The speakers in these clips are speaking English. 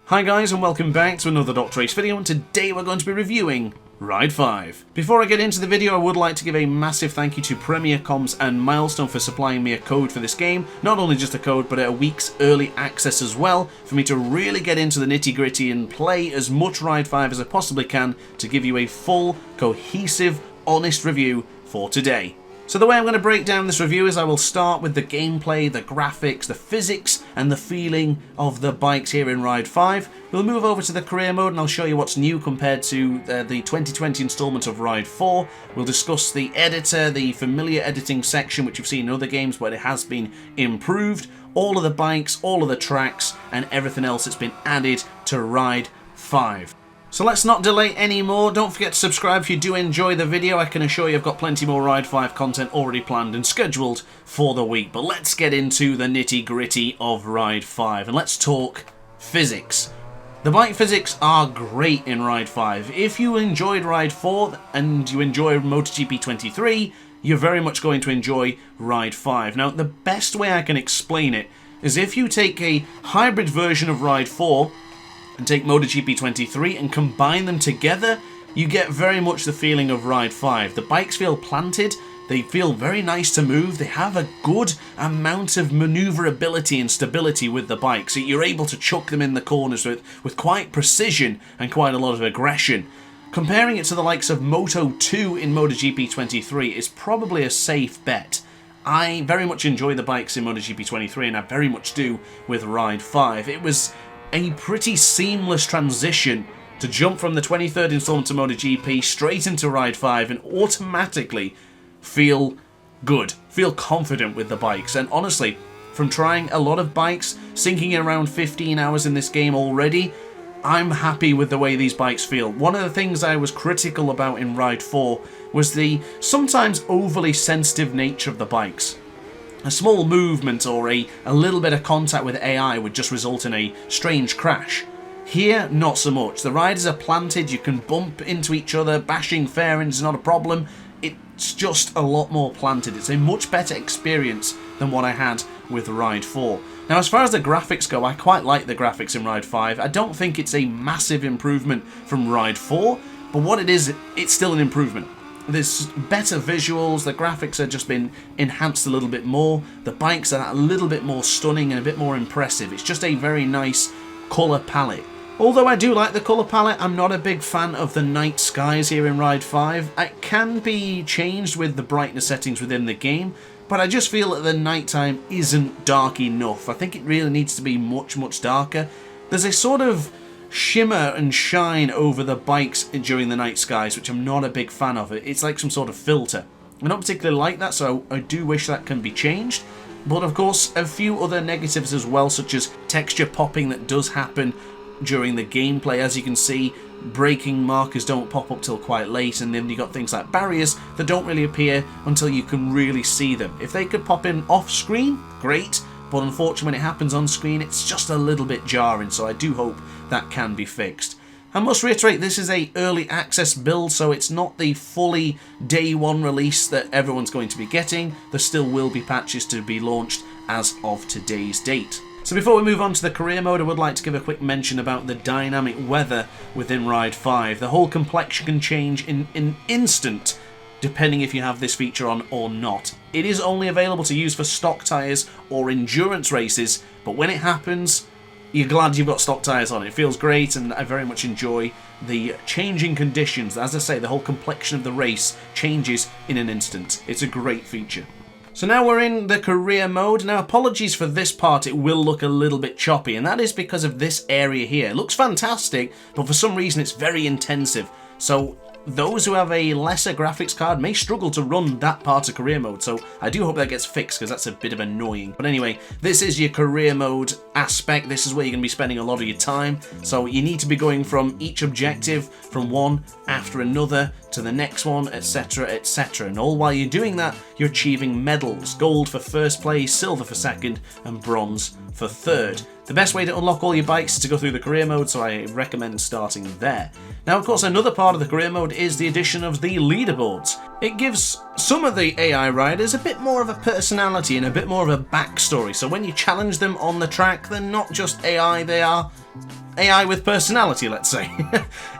Hi guys and welcome back to another DrAce video, and today we're going to be reviewing Ride 5. Before I get into the video, I would like to give a massive thank you to Premier Comms and Milestone for supplying me a code for this game. Not only just a code, but a week's early access as well, for me to really get into the nitty gritty and play as much Ride 5 as I possibly can to give you a full, cohesive, honest review for today. So the way I'm going to break down this review is I will start with the gameplay, the graphics, the physics, and the feeling of the bikes here in Ride 5. We'll move over to the career mode and I'll show you what's new compared to the 2020 installment of Ride 4. We'll discuss the editor, the familiar editing section which you've seen in other games, but it has been improved, all of the bikes, all of the tracks, and everything else that's been added to Ride 5. So let's not delay any more. Don't forget to subscribe if you do enjoy the video. I can assure you I've got plenty more Ride 5 content already planned and scheduled for the week. But let's get into the nitty gritty of Ride 5 and let's talk physics. The bike physics are great in Ride 5. If you enjoyed Ride 4 and you enjoy MotoGP 23, you're very much going to enjoy Ride 5. Now, the best way I can explain it is if you take a hybrid version of Ride 4 and take MotoGP 23 and combine them together, you get very much the feeling of Ride 5. The bikes feel planted, they feel very nice to move, they have a good amount of manoeuvrability and stability with the bikes, so you're able to chuck them in the corners with quite precision and quite a lot of aggression. Comparing it to the likes of Moto 2 in MotoGP 23 is probably a safe bet. I very much enjoy the bikes in MotoGP 23 and I very much do with Ride 5. It was a pretty seamless transition to jump from the 23rd installment of MotoGP straight into Ride 5 and automatically feel good, feel confident with the bikes. And honestly, from trying a lot of bikes, sinking in around 15 hours in this game already, I'm happy with the way these bikes feel. One of the things I was critical about in Ride 4 was the sometimes overly sensitive nature of the bikes. A small movement or a little bit of contact with AI would just result in a strange crash. Here, not so much. The riders are planted, you can bump into each other, bashing fairings is not a problem. It's just a lot more planted. It's a much better experience than what I had with Ride 4. Now, as far as the graphics go, I quite like the graphics in Ride 5. I don't think it's a massive improvement from Ride 4, but what it is, it's still an improvement. There's better visuals, the graphics have just been enhanced a little bit more, the bikes are a little bit more stunning and a bit more impressive. It's just a very nice colour palette. Although I do like the colour palette, I'm not a big fan of the night skies here in Ride 5. It can be changed with the brightness settings within the game, but I just feel that the nighttime isn't dark enough. I think it really needs to be much, much darker. There's a sort of shimmer and shine over the bikes during the night skies, which I'm not a big fan of. It's like some sort of filter. I don't particularly like that, so I do wish that can be changed. But of course, a few other negatives as well, such as texture popping that does happen during the gameplay. As you can see, braking markers don't pop up till quite late, and then you got things like barriers that don't really appear until you can really see them. If they could pop in off screen, great. But unfortunately, when it happens on screen, it's just a little bit jarring, so I do hope that can be fixed. I must reiterate, this is a early access build, so it's not the fully day one release that everyone's going to be getting. There still will be patches to be launched as of today's date. So before we move on to the career mode, I would like to give a quick mention about the dynamic weather within Ride 5. The whole complexion can change in an instant, depending if you have this feature on or not. It is only available to use for stock tyres or endurance races, but when it happens, you're glad you've got stock tyres on. It feels great, and I very much enjoy the changing conditions. As I say, the whole complexion of the race changes in an instant. It's a great feature. So now we're in the career mode. Now, apologies for this part, it will look a little bit choppy, and that is because of this area here. It looks fantastic, but for some reason it's very intensive. So those who have a lesser graphics card may struggle to run that part of career mode, so I do hope that gets fixed because that's a bit of annoying. But anyway, this is your career mode aspect. This is where you're going to be spending a lot of your time, so you need to be going from each objective from one after another to the next one, etc, etc, and all while you're doing that, you're achieving medals: gold for first place, silver for second, and bronze for third. The best way to unlock all your bikes is to go through the career mode, so I recommend starting there. Now, of course, another part of the career mode is the addition of the leaderboards. It gives some of the AI riders a bit more of a personality and a bit more of a backstory, so when you challenge them on the track, they're not just AI, they are AI with personality, let's say.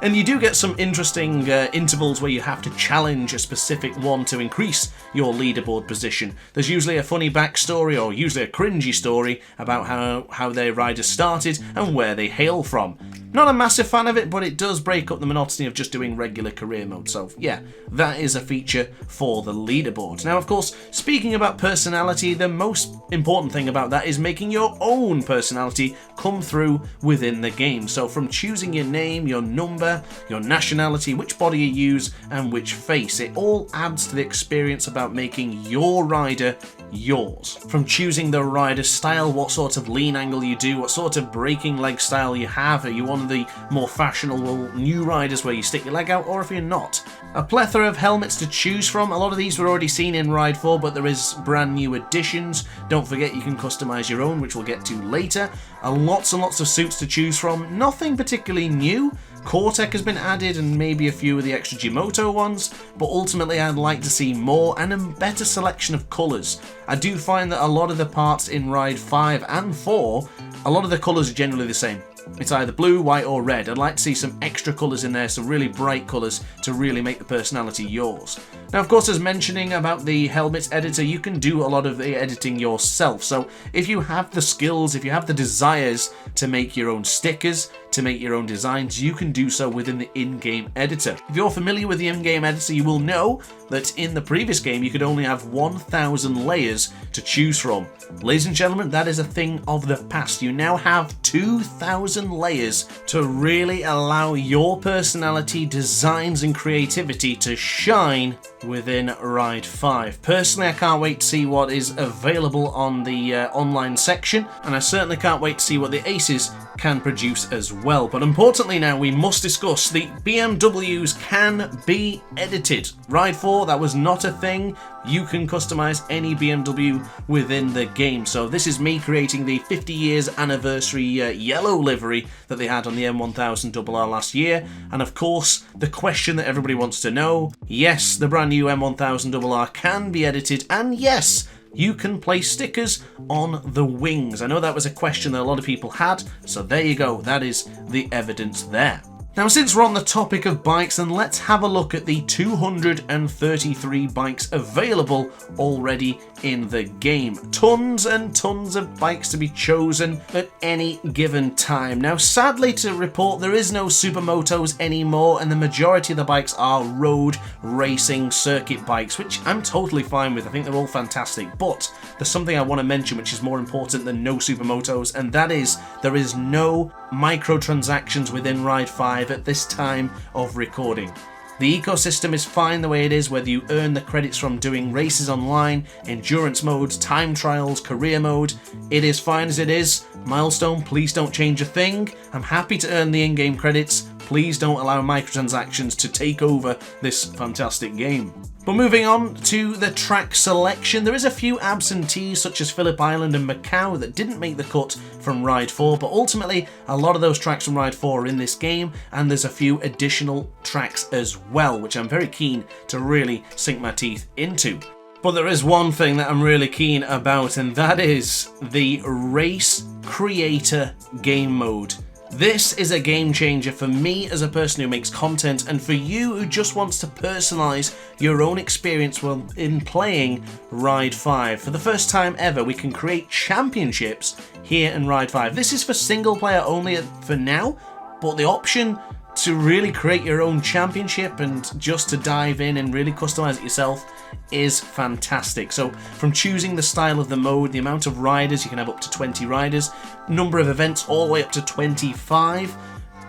And you do get some interesting intervals where you have to challenge a specific one to increase your leaderboard position. There's usually a funny backstory or usually a cringy story about how their riders started and where they hail from. Not a massive fan of it, but it does break up the monotony of just doing regular career mode. So yeah, that is a feature for the leaderboard. Now, of course, speaking about personality, the most important thing about that is making your own personality come through within the game. So from choosing your name, your number, your nationality, which body you use, and which face, it all adds to the experience about making your rider yours. From choosing the rider style, what sort of lean angle you do, what sort of breaking leg style you have, are you one of the more fashionable new riders where you stick your leg out, or if you're not. A plethora of helmets to choose from. A lot of these were already seen in Ride 4, but there is brand new additions. Don't forget you can customize your own, which we'll get to later. Lots and lots of suits to choose from. Nothing particularly new. Core-Tech has been added and maybe a few of the extra Jimoto ones, but ultimately I'd like to see more and a better selection of colours. I do find that a lot of the parts in Ride 5 and 4, a lot of the colours are generally the same. It's either blue, white or red. I'd like to see some extra colours in there, some really bright colours to really make the personality yours. Now, of course, as mentioning about the helmets editor, you can do a lot of the editing yourself. So if you have the skills, if you have the desires to make your own stickers, to make your own designs, you can do so within the in-game editor. If you're familiar with the in-game editor, you will know that in the previous game you could only have 1,000 layers to choose from. Ladies and gentlemen, that is a thing of the past. You now have 2,000 layers to really allow your personality, designs and creativity to shine within Ride 5. Personally, I can't wait to see what is available on the online section, and I certainly can't wait to see what the aces can produce as well. But importantly now, we must discuss the BMWs can be edited. Ride 4, that was not a thing. You can customize any BMW within the game. So this is me creating the 50 years anniversary yellow livery that they had on the M1000RR last year. And of course, the question that everybody wants to know, yes, the brand new M1000RR can be edited, and yes, you can place stickers on the wings. I know that was a question that a lot of people had, so there you go, that is the evidence there. Now, since we're on the topic of bikes, then let's have a look at the 233 bikes available already in the game. Tons and tons of bikes to be chosen at any given time. Now, sadly to report, there is no supermotos anymore, and the majority of the bikes are road racing circuit bikes, which I'm totally fine with. I think they're all fantastic, but there's something I want to mention which is more important than no supermotos, and that is there is no microtransactions within Ride 5 at this time of recording. The ecosystem is fine the way it is, whether you earn the credits from doing races online, endurance modes, time trials, career mode. It is fine as it is. Milestone, please don't change a thing. I'm happy to earn the in-game credits. Please don't allow microtransactions to take over this fantastic game. But moving on to the track selection, there is a few absentees such as Phillip Island and Macau that didn't make the cut from Ride 4, but ultimately a lot of those tracks from Ride 4 are in this game, and there's a few additional tracks as well, which I'm very keen to really sink my teeth into. But there is one thing that I'm really keen about, and that is the Race Creator game mode. This is a game changer for me as a person who makes content, and for you who just wants to personalise your own experience while in playing Ride 5. For the first time ever, we can create championships here in Ride 5. This is for single player only for now, but the option to really create your own championship and just to dive in and really customize it yourself is fantastic. So from choosing the style of the mode, the amount of riders, you can have up to 20 riders, number of events all the way up to 25,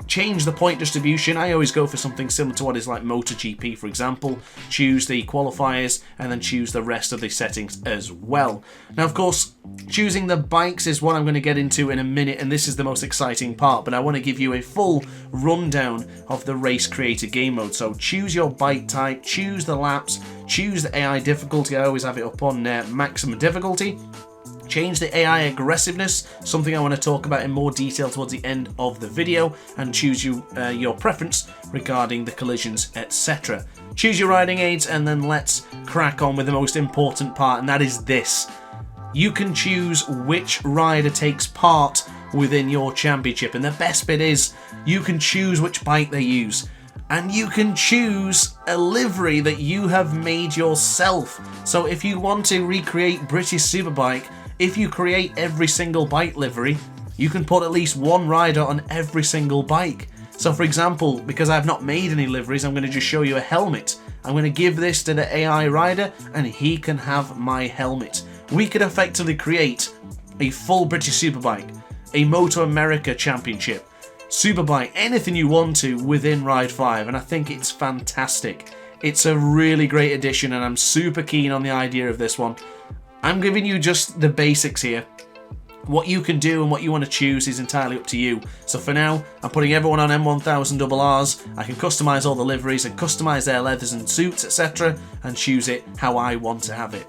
change the point distribution. I always go for something similar to what is like MotoGP, for example. Choose the qualifiers and then choose the rest of the settings as well. Now, of course, choosing the bikes is what I'm going to get into in a minute, and this is the most exciting part, but I want to give you a full rundown of the Race Creator game mode. So choose your bike type, choose the laps, choose the AI difficulty. I always have it up on maximum difficulty. Change the AI aggressiveness, something I want to talk about in more detail towards the end of the video, and choose your preference regarding the collisions, etc. Choose your riding aids, and then let's crack on with the most important part, and that is this. You can choose which rider takes part within your championship. And the best bit is you can choose which bike they use. And you can choose a livery that you have made yourself. So if you want to recreate British Superbike, if you create every single bike livery, you can put at least one rider on every single bike. So for example, because I've not made any liveries, I'm going to just show you a helmet. I'm going to give this to the AI rider and he can have my helmet. We could effectively create a full British Superbike, a Moto America Championship, Superbike, anything you want to within Ride 5, and I think it's fantastic. It's a really great addition and I'm super keen on the idea of this one. I'm giving you just the basics here. What you can do and what you want to choose is entirely up to you. So for now, I'm putting everyone on M1000RRs. I can customize all the liveries and customize their leathers and suits, etc. and choose it how I want to have it.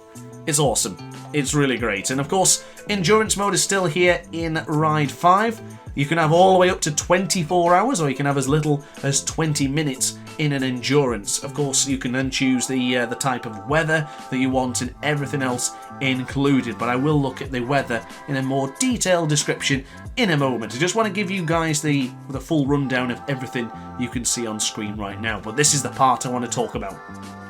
It's awesome. It's really great. And of course, endurance mode is still here in Ride 5. You can have all the way up to 24 hours, or you can have as little as 20 minutes in an endurance. Of course, you can then choose the type of weather that you want and everything else included. But I will look at the weather in a more detailed description in a moment. I just want to give you guys the full rundown of everything you can see on screen right now. But this is the part I want to talk about.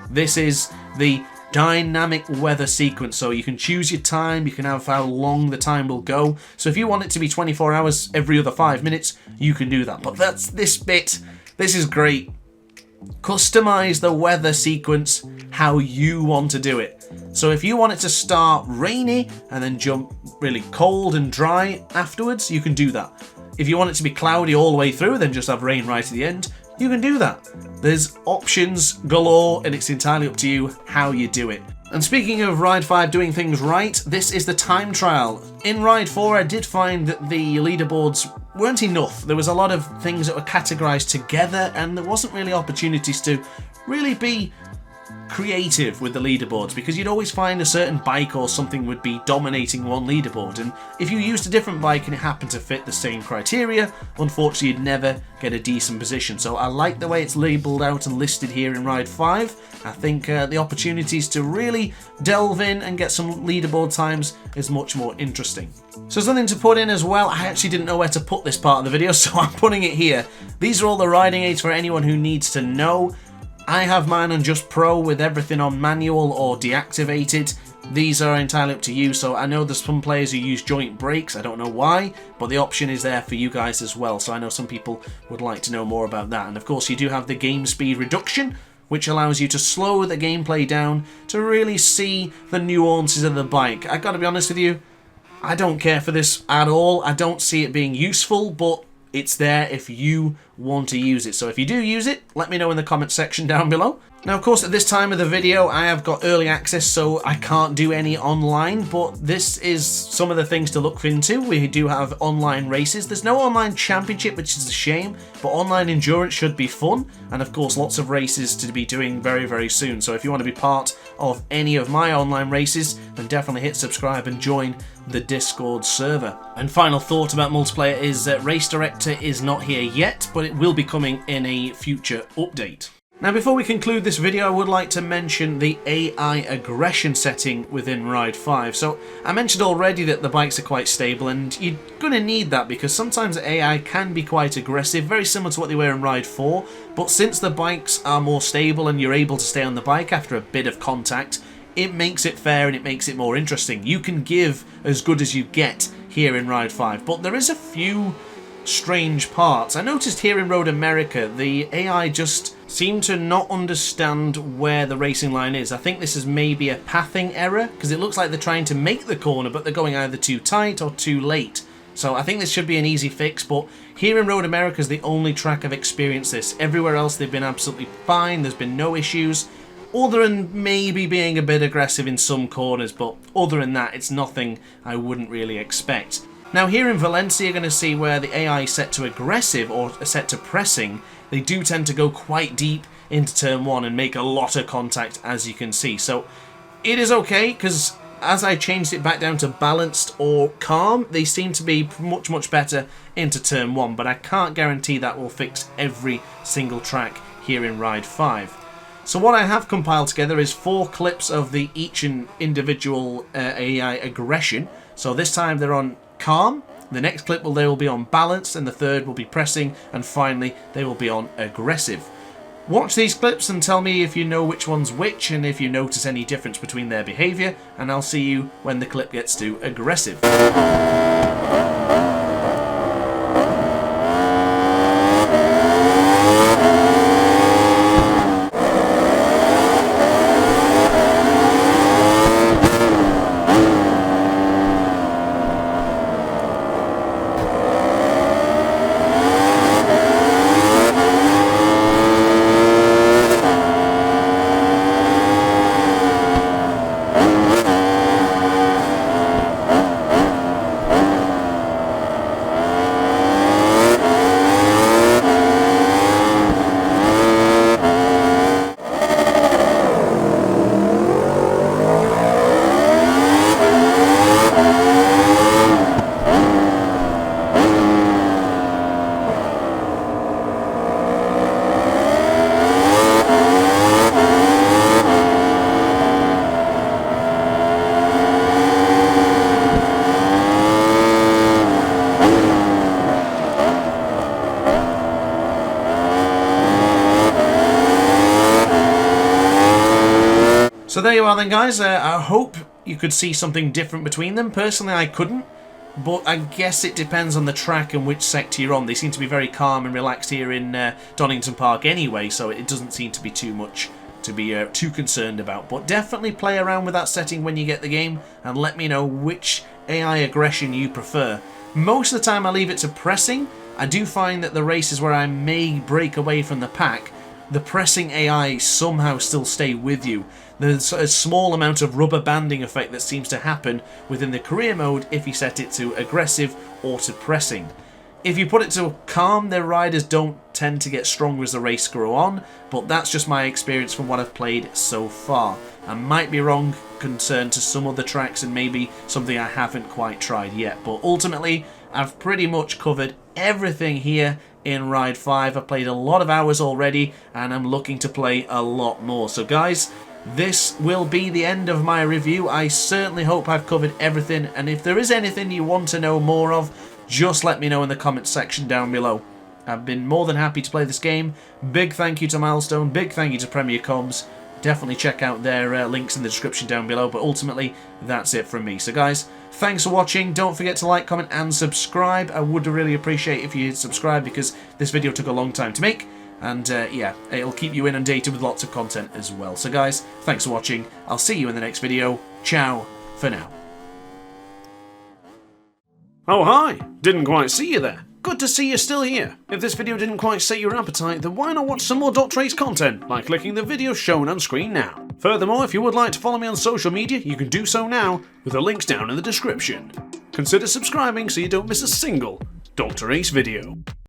This is the dynamic weather sequence, so you can choose your time, you can have how long the time will go. So if you want it to be 24 hours every other 5 minutes, you can do that. But that's this bit. This is great. Customize the weather sequence how you want to do it. So if you want it to start rainy and then jump really cold and dry afterwards, you can do that. If you want it to be cloudy all the way through, then just have rain right at the end, you can do that. There's options galore and it's entirely up to you how you do it. And speaking of Ride 5 doing things right, this is the time trial. In Ride 4 I did find that the leaderboards weren't enough. There was a lot of things that were categorized together and there wasn't really opportunities to really be creative with the leaderboards, because you'd always find a certain bike or something would be dominating one leaderboard, and if you used a different bike and it happened to fit the same criteria, unfortunately you'd never get a decent position. So I like the way it's labelled out and listed here in Ride 5. I think the opportunities to really delve in and get some leaderboard times is much more interesting. So something to put in as well, I actually didn't know where to put this part of the video, so I'm putting it here. These are all the riding aids for anyone who needs to know. I have mine on just Pro with everything on manual or deactivated. These are entirely up to you, so I know there's some players who use joint brakes, I don't know why, but the option is there for you guys as well, so I know some people would like to know more about that. And of course you do have the game speed reduction, which allows you to slow the gameplay down to really see the nuances of the bike. I gotta be honest with you, I don't care for this at all. I don't see it being useful, but it's there if you want to use it. So if you do use it, let me know in the comment section down below. Now, of course, at this time of the video, I have got early access, so I can't do any online, but this is some of the things to look into. We do have online races. There's no online championship, which is a shame, but online endurance should be fun. And of course, lots of races to be doing very, very soon. So if you want to be part of any of my online races, then definitely hit subscribe and join the Discord server. And final thought about multiplayer is that Race Director is not here yet, but it will be coming in a future update. Now, before we conclude this video, I would like to mention the AI aggression setting within Ride 5. So, I mentioned already that the bikes are quite stable, and you're going to need that because sometimes the AI can be quite aggressive, very similar to what they were in Ride 4, but since the bikes are more stable and you're able to stay on the bike after a bit of contact, it makes it fair and it makes it more interesting. You can give as good as you get here in Ride 5, but there is a few strange parts. I noticed here in Road America, the AI just seem to not understand where the racing line is. I think this is maybe a pathing error, because it looks like they're trying to make the corner, but they're going either too tight or too late. So I think this should be an easy fix, but here in Road America is the only track I've experienced this. Everywhere else they've been absolutely fine, there's been no issues, other than maybe being a bit aggressive in some corners, but other than that, it's nothing I wouldn't really expect. Now here in Valencia, you're going to see where the AI is set to aggressive or set to pressing. They do tend to go quite deep into turn 1 and make a lot of contact, as you can see. So it is okay, because as I changed it back down to balanced or calm, they seem to be much, much better into turn 1. But I can't guarantee that will fix every single track here in Ride 5. So what I have compiled together is 4 clips of each individual AI aggression. So this time they're on calm, The next clip they will be on balance, and the third will be pressing, and finally they will be on aggressive. Watch these clips and tell me if you know which one's which and if you notice any difference between their behaviour, and I'll see you when the clip gets to aggressive. So there you are then, guys. I hope you could see something different between them. Personally, I couldn't, but I guess it depends on the track and which sector you're on. They seem to be very calm and relaxed here in Donington Park anyway, so it doesn't seem to be too much to be too concerned about. But definitely play around with that setting when you get the game and let me know which AI aggression you prefer. Most of the time I leave it to pressing. I do find that the races where I may break away from the pack, the pressing AI somehow still stay with you. There's a small amount of rubber banding effect that seems to happen within the career mode if you set it to aggressive or to pressing. If you put it to calm, their riders don't tend to get stronger as the race goes on, but that's just my experience from what I've played so far. I might be wrong concerned to some other tracks and maybe something I haven't quite tried yet, but ultimately I've pretty much covered everything here in Ride 5. I've played a lot of hours already and I'm looking to play a lot more. So guys, this will be the end of my review. I certainly hope I've covered everything, and if there is anything you want to know more of, just let me know in the comments section down below. I've been more than happy to play this game. Big thank you to Milestone, big thank you to Premier Comms. Definitely check out their links in the description down below, but ultimately that's it from me. So guys, thanks for watching. Don't forget to like, comment and subscribe. I would really appreciate if you hit subscribe because this video took a long time to make. And yeah, it'll keep you inundated with lots of content as well. So guys, thanks for watching. I'll see you in the next video. Ciao for now. Oh hi, didn't quite see you there. Good to see you're still here. If this video didn't quite set your appetite, then why not watch some more DrAce content by clicking the video shown on screen now. Furthermore, if you would like to follow me on social media, you can do so now with the links down in the description. Consider subscribing so you don't miss a single DrAce video.